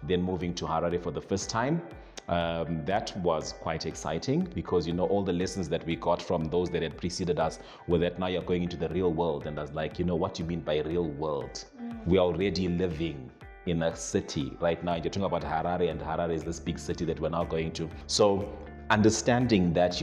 then moving to Harare for the first time. That was quite exciting because, all the lessons that we got from those that had preceded us were that now you're going into the real world. And I was like, what do you mean by real world? We're already living in a city right now. You're talking about Harare, and Harare is this big city that we're now going to. So understanding that,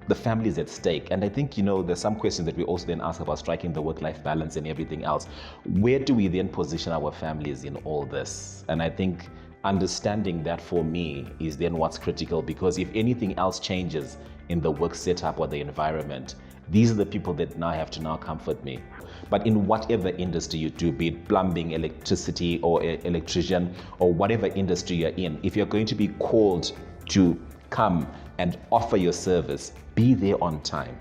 the family is at stake. And I think, there's some questions that we also then ask about striking the work-life balance and everything else. Where do we then position our families in all this? And I think understanding that for me is then what's critical, because if anything else changes in the work setup or the environment, these are the people that now have to comfort me. But in whatever industry you do, be it plumbing, electricity, or electrician, or whatever industry you're in, if you're going to be called to come and offer your service, be there on time.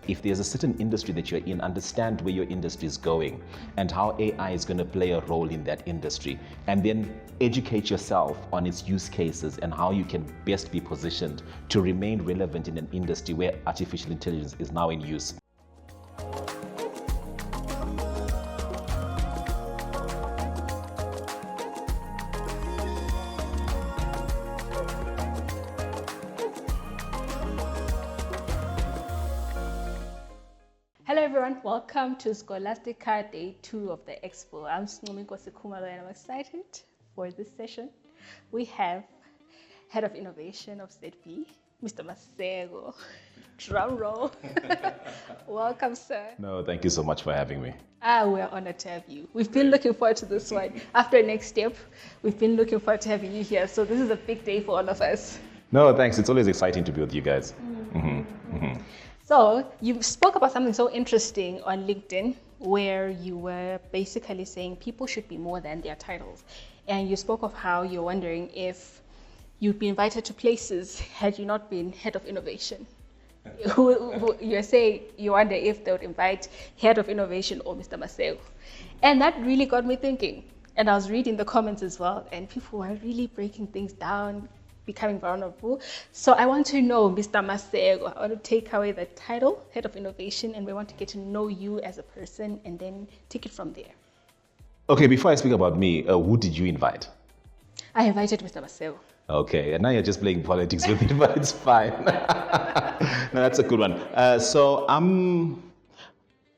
If there's a certain industry that you're in, understand where your industry is going and how AI is going to play a role in that industry, and then educate yourself on its use cases and how you can best be positioned to remain relevant in an industry where artificial intelligence is now in use. Hello everyone, welcome to Scholastica Day 2 of the Expo. I'm Snomiko Sekumalo and I'm excited for this session. We have Head of Innovation of ZB, Mr. Maseko. Drum roll. Welcome, sir. No, thank you so much for having me. We're honored to have you. We've been looking forward to this one. After Next Step, we've been looking forward to having you here. So this is a big day for all of us. No, thanks. It's always exciting to be with you guys. So you spoke about something so interesting on LinkedIn, where you were basically saying people should be more than their titles. And you spoke of how you're wondering if you'd be invited to places had you not been head of innovation. You're saying you wonder if they would invite head of innovation or Mr. Maseko. And that really got me thinking. And I was reading the comments as well, and people were really breaking things down, becoming vulnerable. So I want to know, Mr. Maseko, I want to take away the title, Head of Innovation, and we want to get to know you as a person and then take it from there. Okay, before I speak about me, who did you invite? I invited Mr. Maseko. Okay, and now you're just playing politics with me, but it's fine. No, that's a good one.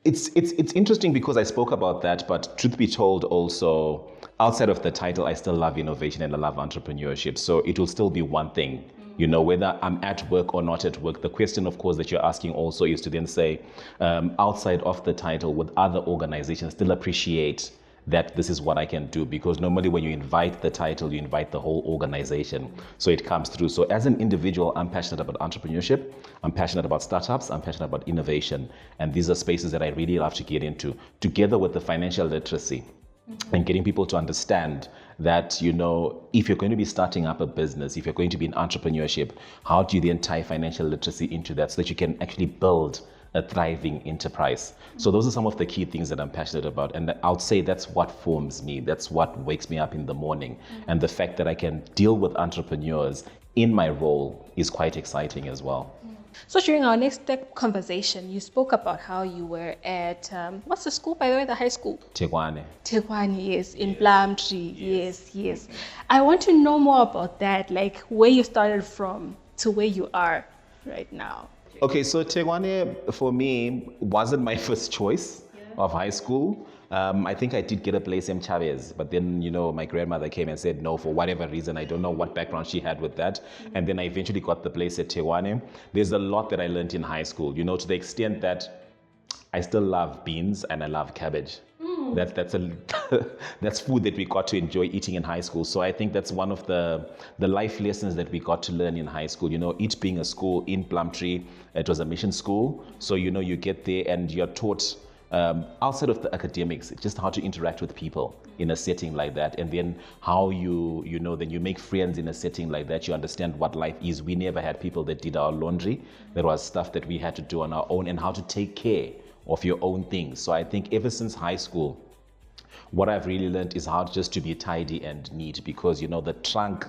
It's interesting because I spoke about that, but truth be told also, outside of the title, I still love innovation and I love entrepreneurship. So it will still be one thing, whether I'm at work or not at work. The question, of course, that you're asking also is to then say, outside of the title, would other organizations still appreciate that this is what I can do? Because normally when you invite the title, you invite the whole organization. So it comes through. So as an individual, I'm passionate about entrepreneurship. I'm passionate about startups. I'm passionate about innovation. And these are spaces that I really love to get into, together with the financial literacy. And getting people to understand that, if you're going to be starting up a business, if you're going to be in entrepreneurship, how do you then tie financial literacy into that so that you can actually build a thriving enterprise? So those are some of the key things that I'm passionate about. And I would say that's what forms me. That's what wakes me up in the morning. And the fact that I can deal with entrepreneurs in my role is quite exciting as well. So during our next step conversation, you spoke about how you were at, what's the school, by the way, the high school? Tegwane. Tegwane, yes, in Plumtree, yes. I want to know more about that, like where you started from to where you are right now. Okay, so Tegwane for me wasn't my first choice of high school. I think I did get a place in Chavez, but then, my grandmother came and said no for whatever reason. I don't know what background she had with that. And then I eventually got the place at Tegwane. There's a lot that I learned in high school, to the extent that I still love beans and I love cabbage. That's food that we got to enjoy eating in high school. So I think that's one of the life lessons that we got to learn in high school. It being a school in Plumtree, it was a mission school. So, you get there and you're taught outside of the academics, just how to interact with people in a setting like that. And then how then you make friends in a setting like that. You understand what life is. We never had people that did our laundry. There was stuff that we had to do on our own, and how to take care of your own things. So I think ever since high school, what I've really learned is how just to be tidy and neat, because the trunk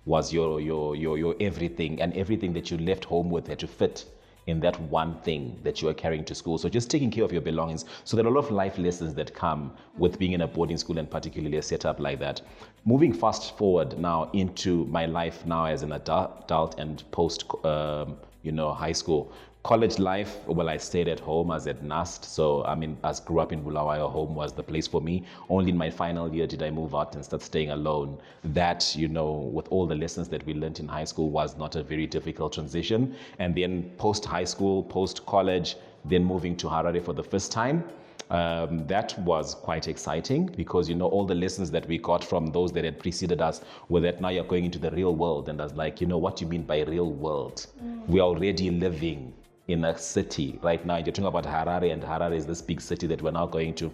was your everything, and everything that you left home with had to fit in that one thing that you are carrying to school. So just taking care of your belongings. So there are a lot of life lessons that come with being in a boarding school, and particularly a setup like that. Moving fast forward now into my life now as an adult and post, high school. College life, well, I stayed at home. I was at NAST. So, I grew up in Bulawayo. Home was the place for me. Only in my final year did I move out and start staying alone. That, with all the lessons that we learned in high school, was not a very difficult transition. And then post high school, post college, then moving to Harare for the first time. That was quite exciting because, all the lessons that we got from those that had preceded us were that now you're going into the real world. And I was like, what do you mean by real world? We are already living in a city right now. You're talking about Harare, and Harare is this big city that we're now going to.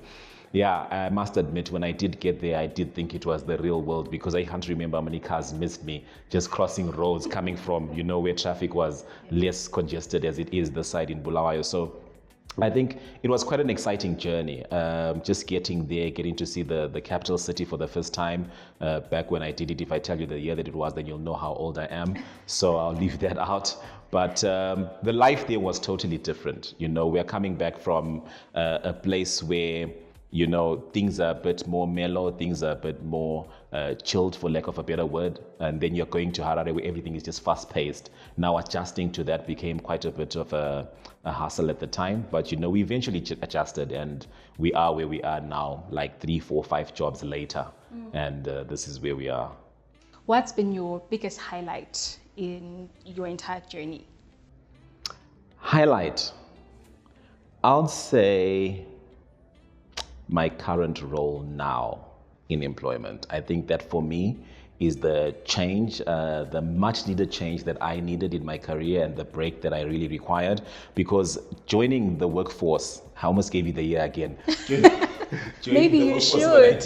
Yeah, I must admit, when I did get there, I did think it was the real world because I can't remember how many cars missed me just crossing roads coming from, where traffic was less congested as it is this side in Bulawayo. So I think it was quite an exciting journey, just getting there, getting to see the capital city for the first time. Back when I did it, if I tell you the year that it was, then you'll know how old I am. So I'll leave that out. But the life there was totally different. We're coming back from a place where, things are a bit more mellow, things are a bit more chilled, for lack of a better word. And then you're going to Harare where everything is just fast paced. Now adjusting to that became quite a bit of a hassle at the time. But, we eventually adjusted, and we are where we are now, like 3, 4, 5 jobs later. And this is where we are. What's been your biggest highlight in your entire journey? Highlight, I'll say my current role now in employment. I think that for me is the change, the much needed change that I needed in my career, and the break that I really required, because joining the workforce, I almost gave you the year again. Maybe you should.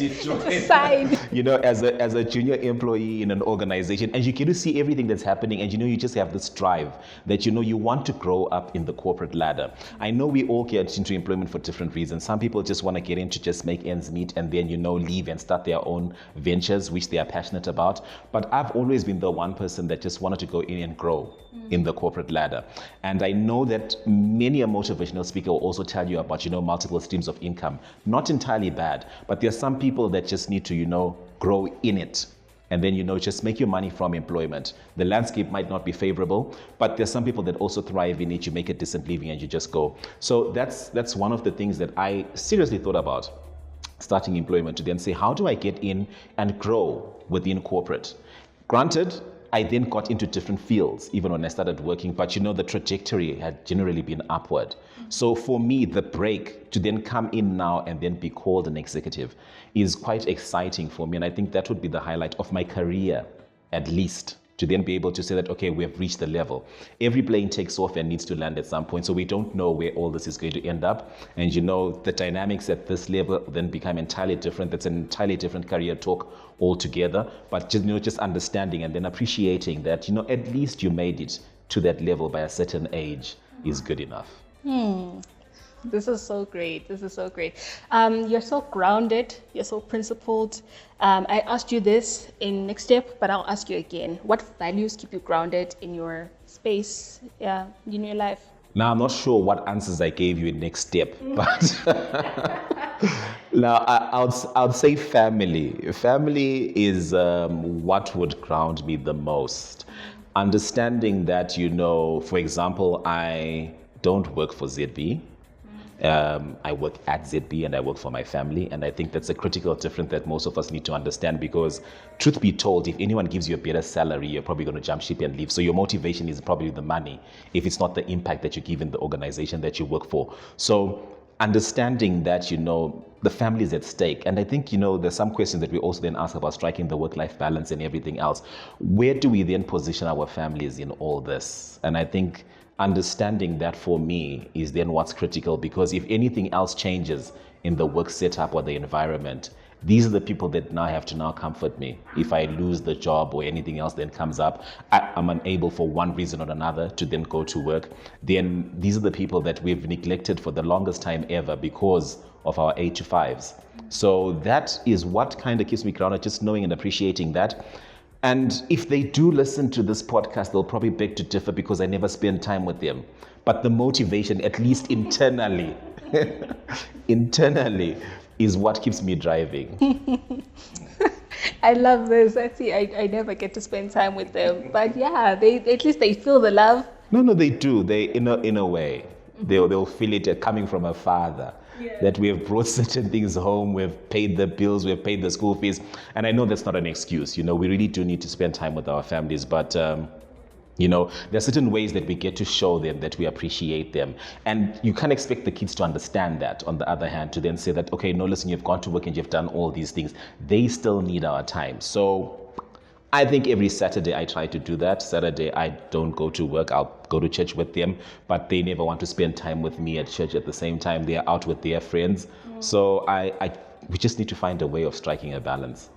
Sign. As a junior employee in an organization, and you get to see everything that's happening, and you just have this drive that you want to grow up in the corporate ladder. I know we all get into employment for different reasons. Some people just want to get in to just make ends meet, and then leave and start their own ventures which they are passionate about. But I've always been the one person that just wanted to go in and grow in the corporate ladder. And I know that many a motivational speaker will also tell you about multiple streams of income. Not entirely bad, but there are some people that just need to grow in it, and then just make your money from employment. The landscape might not be favorable, but there's some people that also thrive in it. You make a decent living and you just go. So that's one of the things that I seriously thought about starting employment, to then say, how do I get in and grow within corporate? Granted, I then got into different fields even when I started working, but the trajectory had generally been upward. So for me, the break to then come in now and then be called an executive is quite exciting for me. And I think that would be the highlight of my career, at least, to then be able to say that, okay, we have reached the level. Every plane takes off and needs to land at some point. So we don't know where all this is going to end up. And the dynamics at this level then become entirely different. That's an entirely different career talk altogether. But just understanding and then appreciating that, at least you made it to that level by a certain age is good enough. This is so great. You're so grounded. You're so principled. I asked you this in next step, but I'll ask you again. What values keep you grounded in your space, in your life? Now, I'm not sure what answers I gave you in next step, but now I would say family. Family is what would ground me the most. Understanding that, for example, I don't work for ZB. I work at ZB and I work for my family, and I think that's a critical difference that most of us need to understand, because truth be told, if anyone gives you a better salary, you're probably going to jump ship and leave. So your motivation is probably the money, if it's not the impact that you give in the organization that you work for. So understanding that, the family is at stake. And I think, there's some questions that we also then ask about striking the work-life balance and everything else. Where do we then position our families in all this? And I think understanding that for me is then what's critical, because if anything else changes in the work setup or the environment, these are the people that now have to comfort me. If I lose the job or anything else then comes up, I'm unable for one reason or another to then go to work, then these are the people that we've neglected for the longest time ever because of our 8 to 5s. So that is what kind of keeps me grounded, just knowing and appreciating that. And if they do listen to this podcast, they'll probably beg to differ because I never spend time with them. But the motivation, at least internally, internally, is what keeps me driving. I love this. I never get to spend time with them. But yeah, at least they feel the love. No, they do. They, in a way, they'll feel it coming from a father. Yeah. That we have brought certain things home, we've paid the bills, we've paid the school fees. And I know that's not an excuse. We really do need to spend time with our families. But, there are certain ways that we get to show them that we appreciate them. And you can't expect the kids to understand that, on the other hand, to then say that, okay, no, listen, you've gone to work and you've done all these things. They still need our time. So I think every Saturday I try to do that. Saturday I don't go to work. I'll go to church with them, but they never want to spend time with me at church at the same time. They're out with their friends. So we just need to find a way of striking a balance.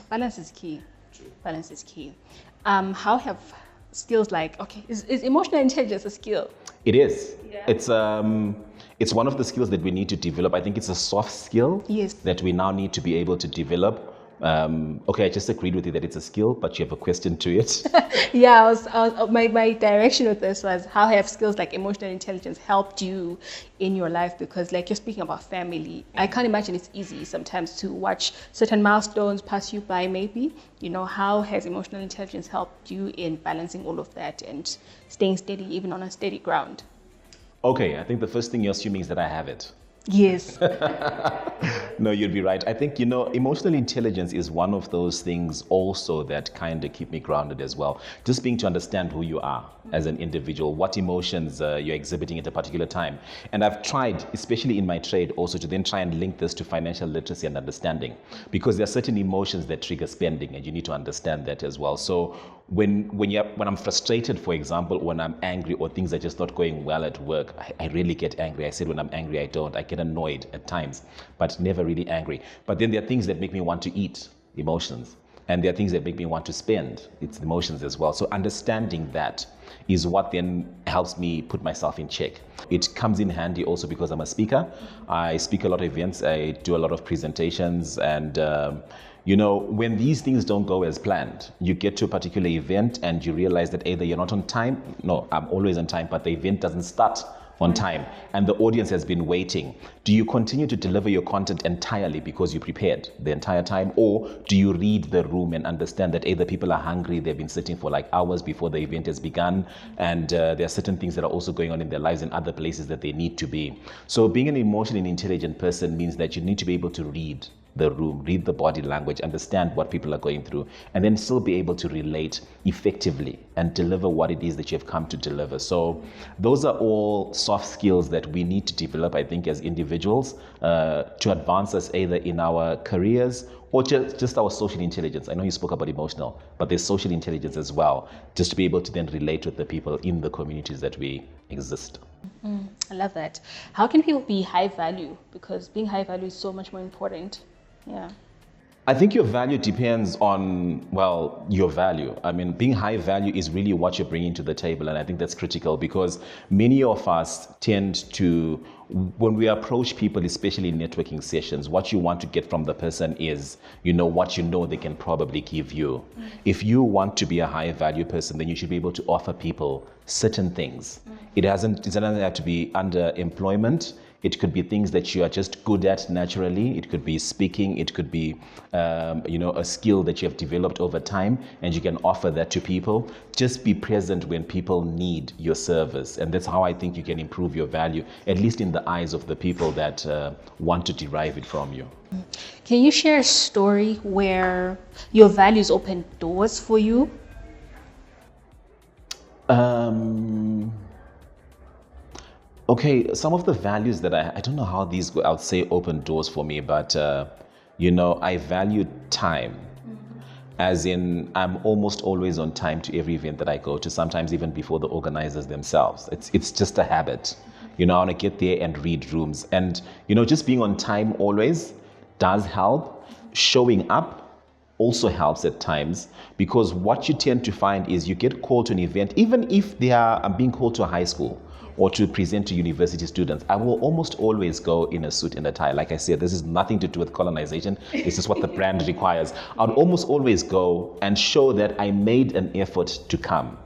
Balance is key. Balance is key. How have skills like, is emotional intelligence a skill? It is. Yeah. It's one of the skills that we need to develop. I think it's a soft skill. Yes. That we now need to be able to develop. I just agreed with you that it's a skill, but you have a question to it. Yeah, my direction with this was, how have skills like emotional intelligence helped you in your life? Because like you're speaking about family, I can't imagine it's easy sometimes to watch certain milestones pass you by maybe. How has emotional intelligence helped you in balancing all of that and staying steady, even on a steady ground? Okay, I think the first thing you're assuming is that I have it. Yes. No, you'd be right. I think, emotional intelligence is one of those things also that kind of keep me grounded as well. Just being to understand who you are as an individual, what emotions you're exhibiting at a particular time. And I've tried, especially in my trade, also to then try and link this to financial literacy and understanding, because there are certain emotions that trigger spending, and you need to understand that as well. So when I'm frustrated, for example, when I'm angry or things are just not going well at work, I really get angry. I said when I'm angry, I don't. I get annoyed at times, but never really angry. But then there are things that make me want to eat, emotions. And there are things that make me want to spend, it's emotions as well. So understanding that is what then helps me put myself in check. It comes in handy also because I'm a speaker. I speak a lot of events, I do a lot of presentations, and when these things don't go as planned, you get to a particular event and you realize that either you're not on time, no, I'm always on time, but the event doesn't start on time and the audience has been waiting. Do you continue to deliver your content entirely because you prepared the entire time, or do you read the room and understand that either people are hungry, they've been sitting for like hours before the event has begun, and there are certain things that are also going on in their lives in other places that they need to be. So being an emotionally intelligent person means that you need to be able to read the room, read the body language, understand what people are going through, and then still be able to relate effectively and deliver what it is that you have come to deliver. So those are all soft skills that we need to develop, I think, as individuals to advance us either in our careers or just our social intelligence. I know you spoke about emotional, but there's social intelligence as well, just to be able to then relate with the people in the communities that we exist. I love that. How can people be high value? Because being high value is so much more important. Yeah. I think your value depends on, your value. I mean, being high value is really what you're bringing to the table. And I think that's critical because many of us tend to, when we approach people, especially in networking sessions, what you want to get from the person is, what they can probably give you. If you want to be a high value person, then you should be able to offer people certain things. It doesn't have to be under employment. It could be things that you are just good at naturally. It could be speaking. It could be, a skill that you have developed over time, and you can offer that to people. Just be present when people need your service, and that's how I think you can improve your value, at least in the eyes of the people that want to derive it from you. Can you share a story where your values opened doors for you? Okay, some of the values that I don't know how these go, I would say open doors for me, but I value time. As in, I'm almost always on time to every event that I go to, sometimes even before the organizers themselves. It's just a habit. I want to get there and read rooms. And, just being on time always does help. Showing up also helps at times, because what you tend to find is you get called to an event, even if I'm being called to a high school, or to present to university students, I will almost always go in a suit and a tie. Like I said, this is nothing to do with colonization. It's just what the brand requires. I'd almost always go and show that I made an effort to come.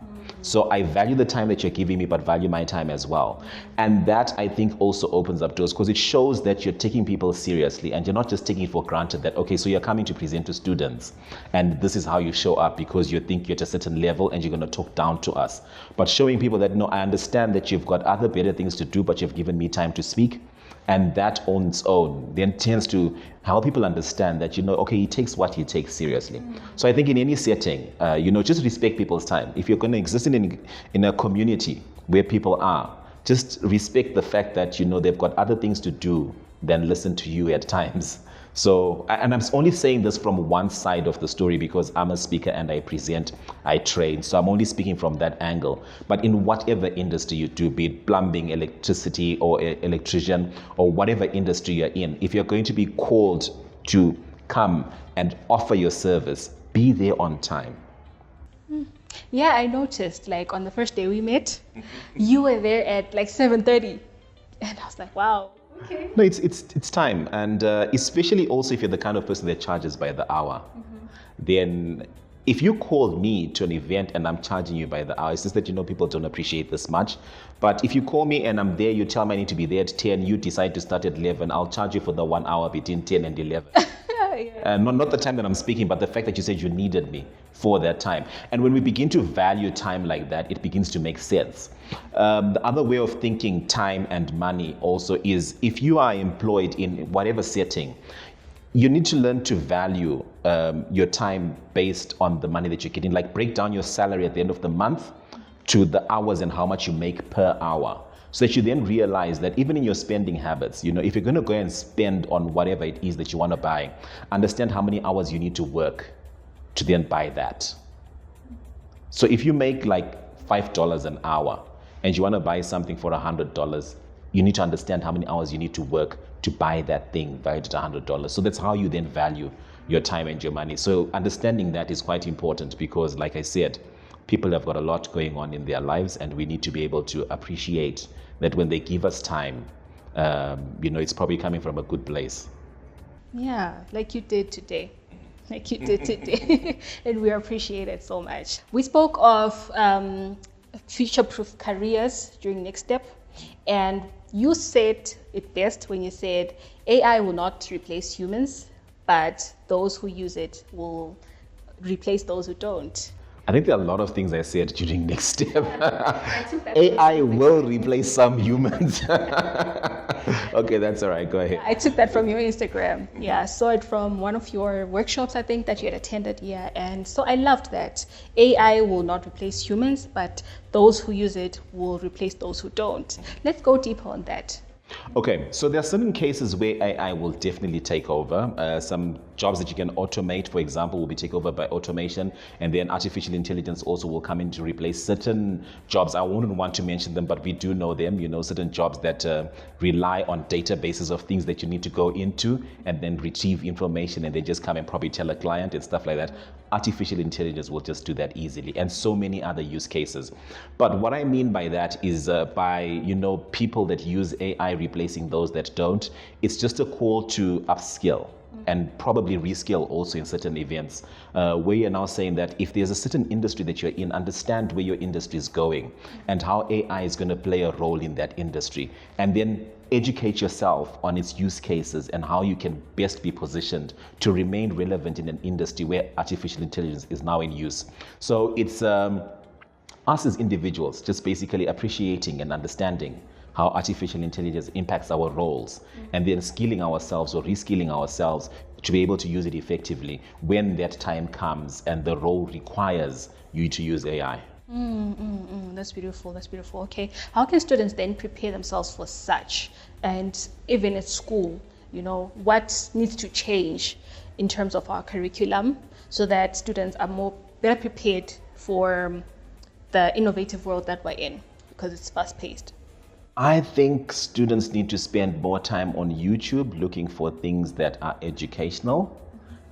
So I value the time that you're giving me, but value my time as well. And that, I think, also opens up doors, because it shows that you're taking people seriously and you're not just taking it for granted that, okay, so you're coming to present to students and this is how you show up because you think you're at a certain level and you're going to talk down to us. But showing people that, no, I understand that you've got other better things to do, but you've given me time to speak. And that on its own then tends to help people understand that, okay, he takes what he takes seriously. So I think in any setting, just respect people's time. If you're going to exist in a community where people are, just respect the fact that, they've got other things to do than listen to you at times. So, and I'm only saying this from one side of the story because I'm a speaker and I present, I train. So I'm only speaking from that angle. But in whatever industry you do, be it plumbing, electricity, or electrician, or whatever industry you're in, if you're going to be called to come and offer your service, be there on time. Yeah, I noticed, like on the first day we met, you were there at like 7:30. And I was like, wow. Okay. No, it's time, and especially also if you're the kind of person that charges by the hour, then if you call me to an event and I'm charging you by the hour, it's just that people don't appreciate this much. But if you call me and I'm there, you tell me I need to be there at 10, you decide to start at 11, I'll charge you for the 1 hour between 10 and 11. Not the time that I'm speaking, but the fact that you said you needed me for that time. And when we begin to value time like that, it begins to make sense. The other way of thinking time and money also is, if you are employed in whatever setting, you need to learn to value your time based on the money that you're getting. Like, break down your salary at the end of the month to the hours and how much you make per hour. So that you then realize that even in your spending habits, if you're going to go and spend on whatever it is that you want to buy, understand how many hours you need to work to then buy that. So if you make like $5 an hour and you want to buy something for $100, you need to understand how many hours you need to work to buy that thing valued at $100. So that's how you then value your time and your money. So understanding that is quite important because, like I said, people have got a lot going on in their lives, and we need to be able to appreciate that when they give us time, it's probably coming from a good place. Yeah, like you did today. And we appreciate it so much. We spoke of future-proof careers during Next Step, and you said it best when you said AI will not replace humans, but those who use it will replace those who don't. I think there are a lot of things I said during Next Step. AI will replace some humans. Okay, that's all right. Go ahead. I took that from your Instagram. Yeah, I saw it from one of your workshops, I think, that you had attended. Yeah, and so I loved that. AI will not replace humans, but those who use it will replace those who don't. Let's go deeper on that. Okay, so there are certain cases where AI will definitely take over. Some jobs that you can automate, for example, will be taken over by automation, and then artificial intelligence also will come in to replace certain jobs. I wouldn't want to mention them, but we do know them, certain jobs that rely on databases of things that you need to go into and then retrieve information and then just come and probably tell a client and stuff like that. Artificial intelligence will just do that easily, and so many other use cases. But what I mean by that is by, people that use AI replacing those that don't, it's just a call to upskill and probably reskill also in certain events, where you're now saying that if there's a certain industry that you're in, understand where your industry is going and how AI is going to play a role in that industry, and then educate yourself on its use cases and how you can best be positioned to remain relevant in an industry where artificial intelligence is now in use. So it's us as individuals just basically appreciating and understanding how artificial intelligence impacts our roles, and then skilling ourselves or reskilling ourselves to be able to use it effectively when that time comes and the role requires you to use AI. That's beautiful. That's beautiful. Okay. How can students then prepare themselves for such? And even at school, what needs to change in terms of our curriculum so that students are better prepared for the innovative world that we're in, because it's fast-paced? I think students need to spend more time on YouTube looking for things that are educational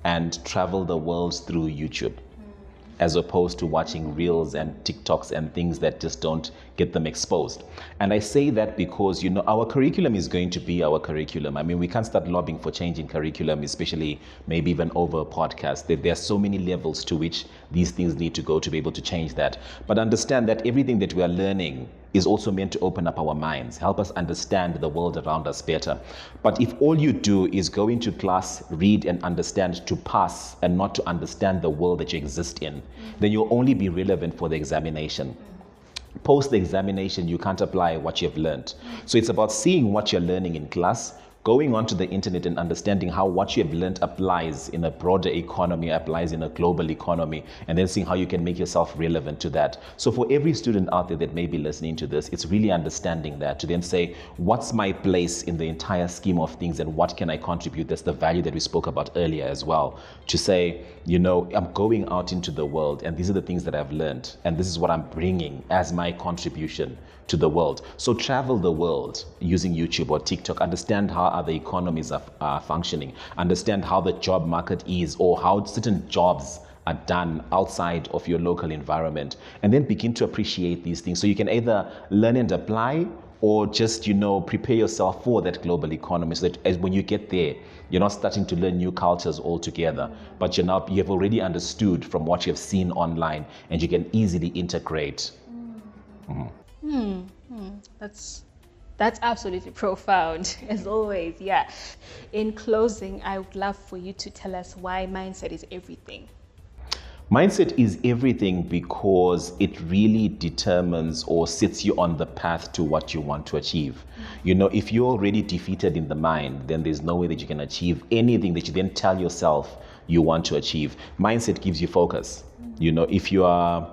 and travel the world through YouTube, as opposed to watching reels and TikToks and things that just don't get them exposed. And I say that because, you know, our curriculum is going to be our curriculum. I mean, we can't start lobbying for changing curriculum, especially maybe even over a podcast. There are so many levels to which these things need to go to be able to change that. But understand that everything that we are learning is also meant to open up our minds, help us understand the world around us better. But if all you do is go into class, read and understand to pass and not to understand the world that you exist in, then you'll only be relevant for the examination. Post the examination, you can't apply what you've learned. So it's about seeing what you're learning in class, going onto the internet and understanding how what you have learned applies in a broader economy, applies in a global economy, and then seeing how you can make yourself relevant to that. So for every student out there that may be listening to this, it's really understanding that to then say, what's my place in the entire scheme of things and what can I contribute? That's the value that we spoke about earlier as well. To say, you know, I'm going out into the world and these are the things that I've learned and this is what I'm bringing as my contribution to the world. So travel the world using YouTube or TikTok, understand how other economies are functioning, understand how the job market is or how certain jobs are done outside of your local environment, and then begin to appreciate these things. So you can either learn and apply or just, you know, prepare yourself for that global economy so that as when you get there, you're not starting to learn new cultures altogether, but you have already understood from what you've seen online and you can easily integrate. That's absolutely profound, as always. Yeah. In closing, I would love for you to tell us why mindset is everything. Mindset is everything because it really determines or sets you on the path to what you want to achieve. You know, if you're already defeated in the mind, then there's no way that you can achieve anything that you then tell yourself you want to achieve. Mindset gives you focus. You know, if you are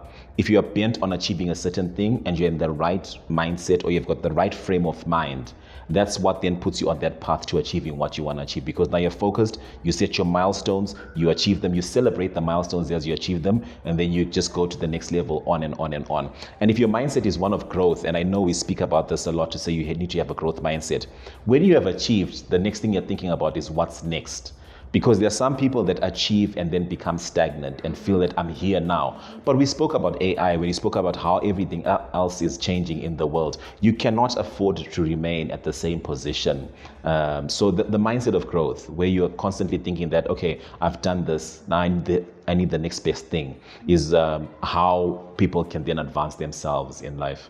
bent on achieving a certain thing and you're in the right mindset or you've got the right frame of mind, that's what then puts you on that path to achieving what you want to achieve, because now you're focused, you set your milestones, you achieve them, you celebrate the milestones as you achieve them, and then you just go to the next level on and on and on. And if your mindset is one of growth, and I know we speak about this a lot to say you need to have a growth mindset, when you have achieved, the next thing you're thinking about is what's next. Because there are some people that achieve and then become stagnant and feel that I'm here now. But we spoke about AI, when we spoke about how everything else is changing in the world. You cannot afford to remain at the same position. So the mindset of growth, where you're constantly thinking that, okay, I've done this, now I need the next best thing, is how people can then advance themselves in life.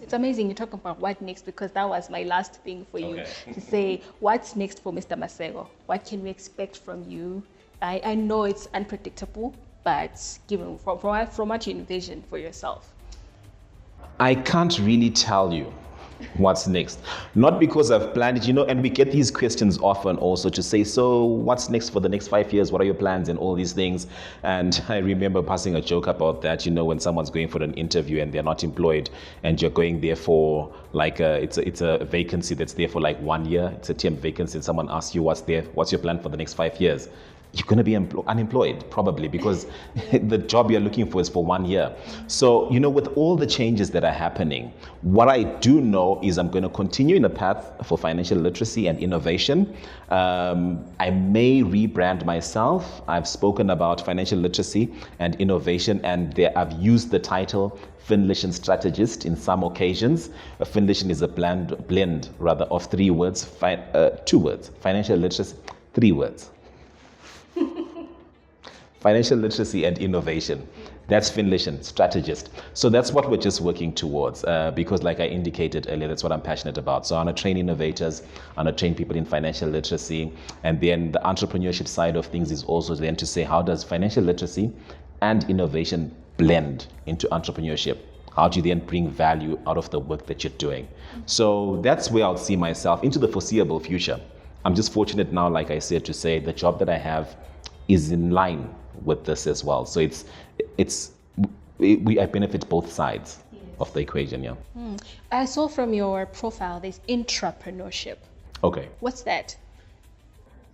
It's amazing you talk about what next, because that was my last thing for you to say. What's next for Mr. Maseko? What can we expect from you? I know it's unpredictable, but given from what you envision for yourself. I can't really tell you what's next. Not because I've planned it, you know, and we get these questions often also to say, so what's next for the next 5 years? What are your plans and all these things? And I remember passing a joke about that, you know, when someone's going for an interview and they're not employed and you're going there for like it's a vacancy that's there for like 1 year, it's a temp vacancy, and someone asks you what's your plan for the next 5 years? You're going to be unemployed probably, because the job you're looking for is for 1 year. So, you know, with all the changes that are happening, what I do know is I'm going to continue in a path for financial literacy and innovation. I may rebrand myself. I've spoken about financial literacy and innovation, and I've used the title Finlish strategist in some occasions. Finlish is a blend of 3 words, 2 words, financial literacy, 3 words. Financial literacy and innovation. That's Finlish strategist. So that's what we're just working towards, because like I indicated earlier, that's what I'm passionate about. So I want to train innovators, I want to train people in financial literacy, and then the entrepreneurship side of things is also then to say, how does financial literacy and innovation blend into entrepreneurship? How do you then bring value out of the work that you're doing? So that's where I'll see myself into the foreseeable future. I'm just fortunate now, like I said, to say the job that I have is in line with this as well. So I benefit both sides of the equation. Yeah. I saw from your profile there's intrapreneurship. Okay. What's that?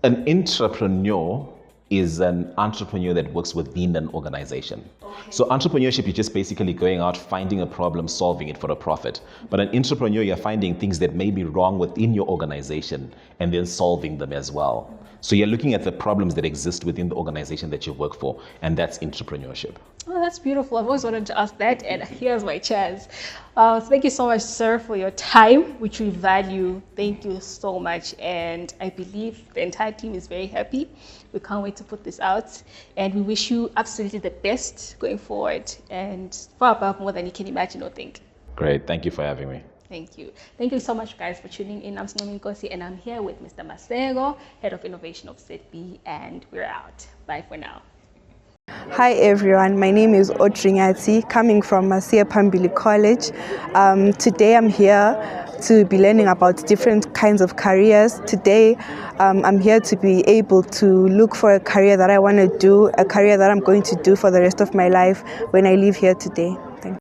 An intrapreneur is an entrepreneur that works within an organization. Okay. So entrepreneurship is just basically going out, finding a problem, solving it for a profit. But an intrapreneur, you're finding things that may be wrong within your organization and then solving them as well. So you're looking at the problems that exist within the organization that you work for, and that's intrapreneurship. Oh, that's beautiful. I've always wanted to ask that, and here's my chance. Thank you so much, sir, for your time, which we value. Thank you so much, and I believe the entire team is very happy. We can't wait to put this out, and we wish you absolutely the best going forward, and far above more than you can imagine or think. Great. Thank you for having me. Thank you. Thank you so much, guys, for tuning in. I'm Sinomi Nkosi, and I'm here with Mr. Maseko, Head of Innovation of ZB, and we're out. Bye for now. Hi everyone, my name is Otringati, coming from Maseko College. Today I'm here to be learning about different kinds of careers. Today I'm here to be able to look for a career that I want to do, a career that I'm going to do for the rest of my life when I leave here today.